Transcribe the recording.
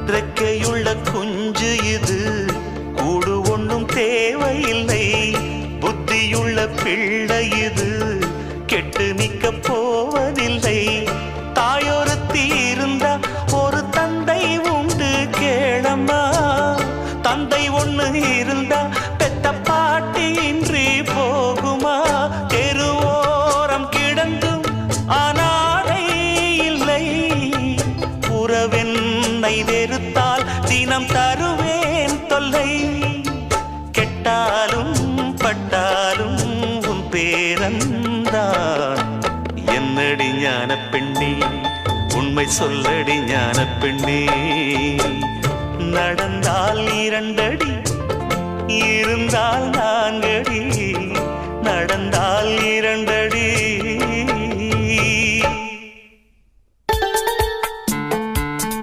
இறக்கையுள்ள குஞ்சு இது, கூடு ஒன்றும் தேவையில்லை. புத்தியுள்ள பிள்ளை இது, கெட்டு நிக்க போவதில்லை. தாயொருத்தி இருந்தா ஒரு தந்தை உண்டு கேளம்மா. தந்தை ஒண்ணு இருந்தா பெத்த பாட்டி இன்றி போகுமா? தெருவோரம் கிடந்தும் அனாதை இல்லை. உறவென்னை வெறுத்தால் தினம் தருவேன் தொல்லை. கெட்டாலும் பட்டாலும் உன் பேரந்தான். என்னடி ஞான பெண்ணே, உண்மை சொல்லடி ஞான பெண்ணே. நடந்தால் 2 அடி, இருந்தால் 4 அடி. நடந்தால் 2 அடி,